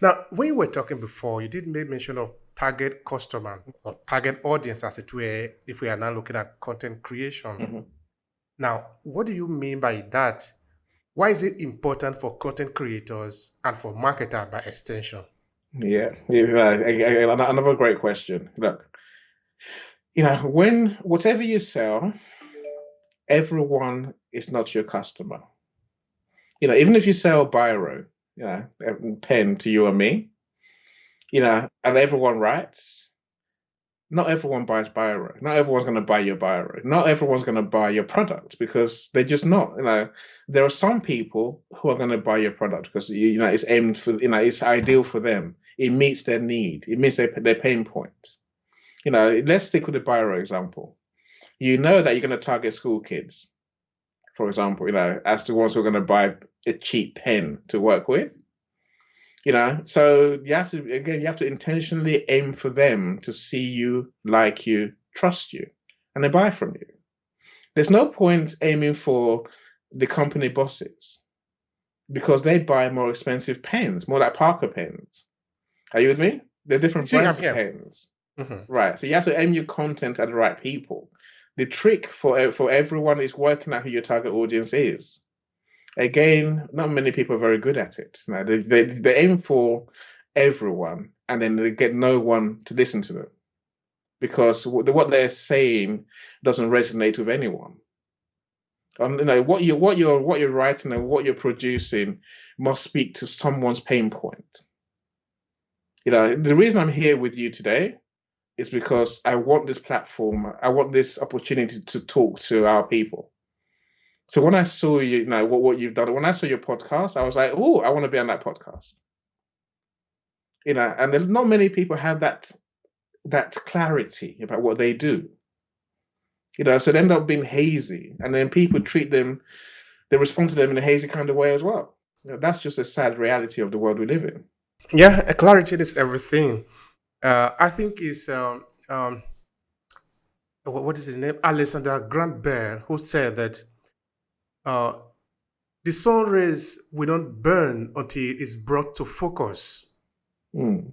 Now, when you were talking before, you did make mention of target customer or target audience, as it were, if we are now looking at content creation. Mhm. Now, what do you mean by that? Why is it important for content creators and for marketer by extension? Yeah, another great question. Look, when whatever you sell, everyone is not your customer. Even if you sell biro, pen to you or me, and everyone writes, not everyone buys biro. Not everyone's going to buy your biro. Not everyone's going to buy your product because they're just not. There are some people who are going to buy your product because it's aimed for, it's ideal for them. It meets their need. It meets their pain point. Let's stick with the biro example. You know that you're going to target school kids, for example, as the ones who are going to buy a cheap pen to work with. So you have to intentionally aim for them to see you, like you, trust you, and they buy from you. There's no point aiming for the company bosses because they buy more expensive pens, more like Parker pens. Are you with me? There are different See, I'm brands of here. pens. Mhm. Right. So you have to aim your content at the right people. The trick for everyone is working out who your target audience is. Again, not many people are very good at it. They aim for everyone, and then they get no one to listen to them because what they're saying doesn't resonate with anyone. What you're writing and what you're producing must speak to someone's pain point. The reason I'm here with you today is because I want this platform, I want this opportunity to talk to our people. So when I saw what you've done, when I saw your podcast, I was like, oh, I want to be on that podcast. And there's not many people have that clarity about what they do. So they end up being hazy, and then people they respond to them in a hazy kind of way as well. That's just a sad reality of the world we live in. Yeah, clarity is everything. I think is what is his name? Alexander Grant Bell, who said that uh, the sun rays will not burn until it is brought to focus. Mm.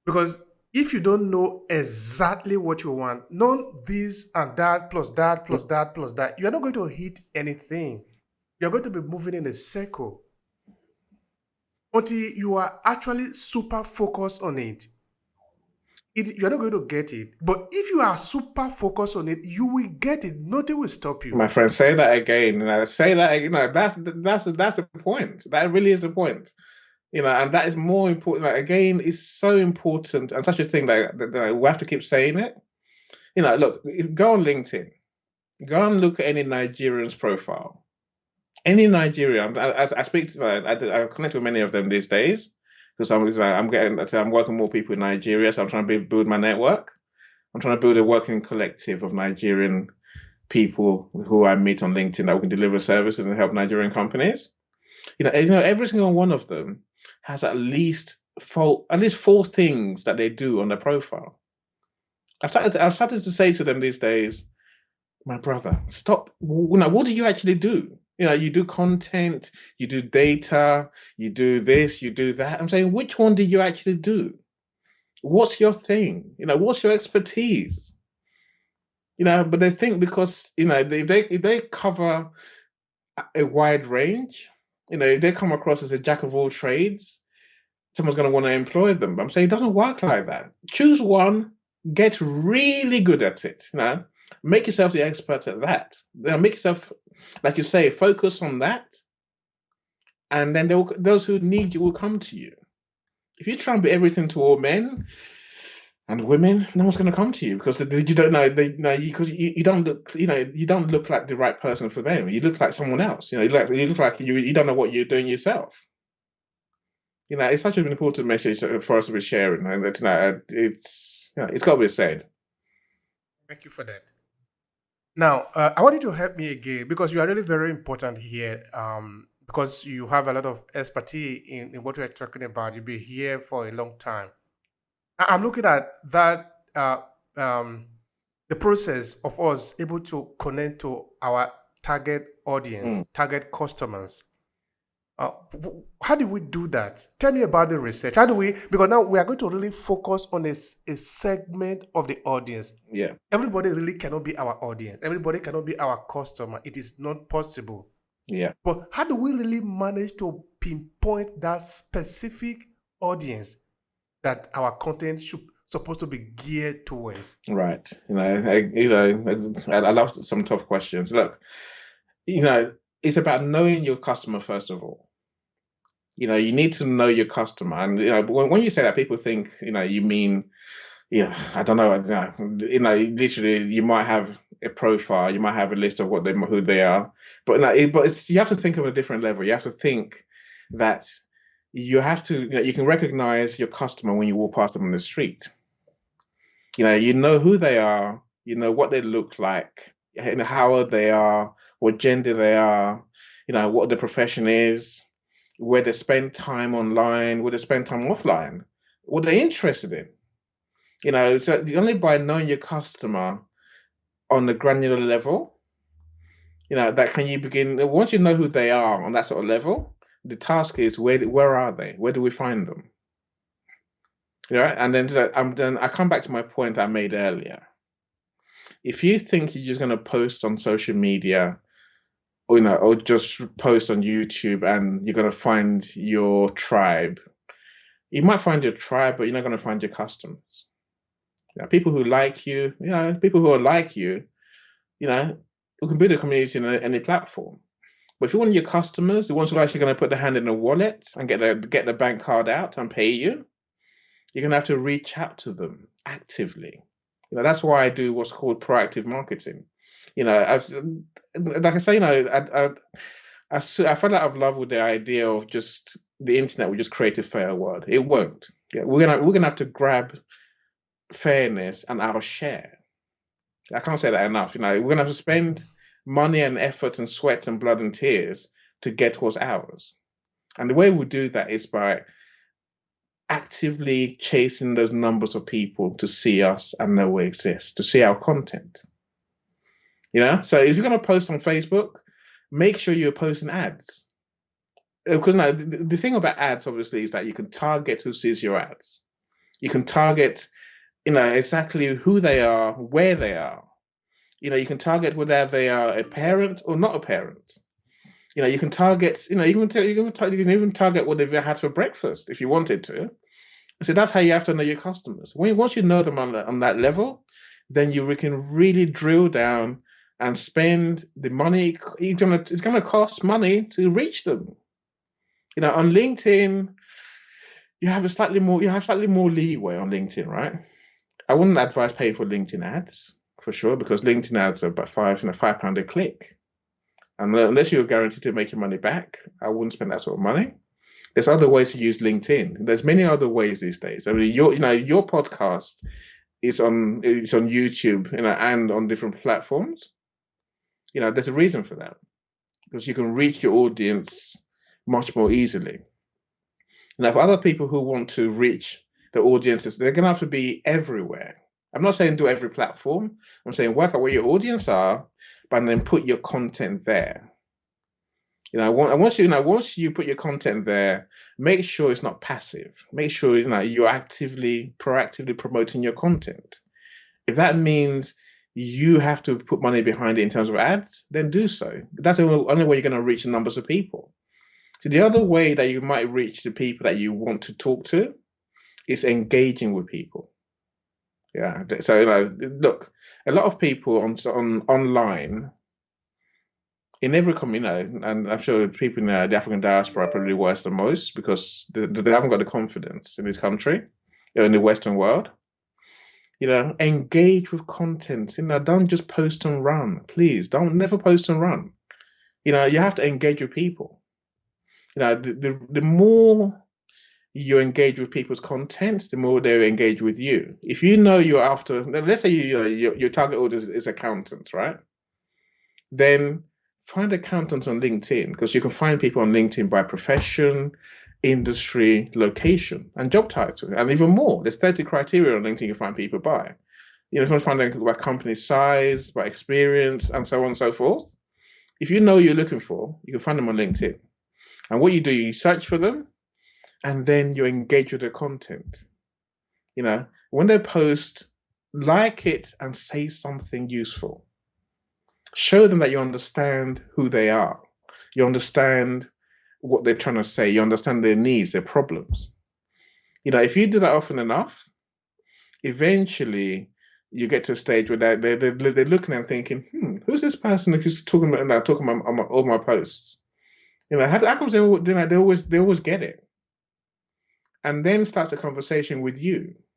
Because if you don't know exactly what you want, know this and that plus that plus that plus that, you're not going to hit anything. You're going to be moving in a circle until you are actually super focused on it. You're not going to get it. But if you are super focused on it, you will get it. Nothing will stop you. My friend, say that again. Say that. That's the point. That really is the point. And that is more important. Like, again, it's so important and such a thing that we have to keep saying it. Look, go on LinkedIn, go and look at any Nigerian's profile. Any Nigerian, I speak to, I connect with many of them these days because I'm working more people in Nigeria, so I'm trying to build my network. I'm trying to build a working collective of Nigerian people who I meet on LinkedIn that we can deliver services and help Nigerian companies. Every single one of them has at least four things that they do on their profile. I've started to say to them these days, my brother, stop. What do you actually do? You do content, you do data, you do this, you do that. I'm saying, which one do you actually do? What's your thing? What's your expertise? But they think because if they cover a wide range, if they come across as a jack of all trades, someone's going to want to employ them. But I'm saying it doesn't work like that. Choose one, get really good at it. Make yourself the expert at that. Make yourself, like you say, focus on that, and then those who need you will come to you. If you try and be everything to all men and women, no one's going to come to you because you don't know because you don't look you don't look like the right person for them. You look like someone else. You don't know what you're doing yourself. It's such an important message for us to be sharing, and it's got to be said. Thank you for that. Now, I want you to help me again because you are really very important here. Because you have a lot of expertise in what we are talking about. You've been here for a long time. I'm looking at that um, the process of us able to connect to our target audience, Mm. target customers. How do we do that? Tell me about the research. How do we? Because now we are going to really focus on a segment of the audience. Yeah. Everybody really cannot be our audience. Everybody cannot be our customer. It is not possible. Yeah. But how do we really manage to pinpoint that specific audience that our content should supposed to be geared towards? Right. I love some tough questions. Look, it's about knowing your customer first of all. You need to know your customer, and when you say that, people think you mean I don't know. Literally, you might have a profile, you might have a list of who they are, but you have to think of a different level. You have to think that you have to you can recognize your customer when you walk past them on the street. You know who they are, you know what they look like, how old they are, what gender they are, what the profession is, where they spend time online, where they spend time offline, what they're interested in. So only by knowing your customer on the granular level, that can you begin. Once you know who they are on that sort of level, the task is where are they? Where do we find them? And then I come back to my point I made earlier. If you think you're just going to post on social media, or just post on YouTube and you're going to find your tribe, you might find your tribe, but you're not going to find your customers. People who like you, people who are like you, who can build a community on any platform. But if you want your customers, the ones who are actually going to put their hand in the wallet and get the bank card out and pay you, you're going to have to reach out to them actively. That's why I do what's called proactive marketing. Like I say, I fell out of love with the idea of just the internet will just create a fair world. It won't. We're gonna have to grab fairness and our share. I can't say that enough. We're gonna have to spend money and effort and sweat and blood and tears to get what's ours. And the way we do that is by actively chasing those numbers of people to see us and know we exist, to see our content. So if you're going to post on Facebook, make sure you're posting ads. Because the thing about ads, obviously, is that you can target who sees your ads. You can target, exactly who they are, where they are. You can target whether they are a parent or not a parent. You can target, you can even target what they've had for breakfast if you wanted to. So that's how you have to know your customers. Once you know them on that level, then you can really drill down and spend the money. It's going to cost money to reach them. On LinkedIn, you have slightly more leeway on LinkedIn, right? I wouldn't advise paying for LinkedIn ads for sure, because LinkedIn ads are about £5 a click. And unless you're guaranteed to make your money back, I wouldn't spend that sort of money. There's other ways to use LinkedIn. There's many other ways these days. I mean, your podcast is on YouTube, and on different platforms. There's a reason for that, because you can reach your audience much more easily. Now, for other people who want to reach the audiences, they're going to have to be everywhere. I'm not saying do every platform. I'm saying work out where your audience are, but then put your content there. Once you put your content there, make sure it's not passive. Make sure you're proactively promoting your content. If that means you have to put money behind it in terms of ads, then do so. That's the only way you're going to reach the numbers of people. So the other way that you might reach the people that you want to talk to is engaging with people. Yeah. So look, a lot of people on online, in every community, and I'm sure people in the African diaspora are probably worse than most, because they haven't got the confidence in this country, in the Western world. Engage with content. Don't just post and run. Please don't never post and run. You have to engage with people. The more you engage with people's content, the more they engage with you. If you're after, let's say your target audience is accountants, right? Then find accountants on LinkedIn, because you can find people on LinkedIn by profession, industry, location, and job title, and even more. There's 30 criteria on LinkedIn you find people by. If you want to find out by company size, by experience, and so on and so forth. If you know what you're looking for, you can find them on LinkedIn. And what you do, you search for them, and then you engage with the content. You know, when they post, like it and say something useful. Show them that you understand who they are. You understand what they're trying to say. You understand their needs, their problems. You know, if you do that often enough, eventually you get to a stage where they're looking and thinking, who's this person who's talking about all my posts? You know, how comes they always get it? And then starts a conversation with you.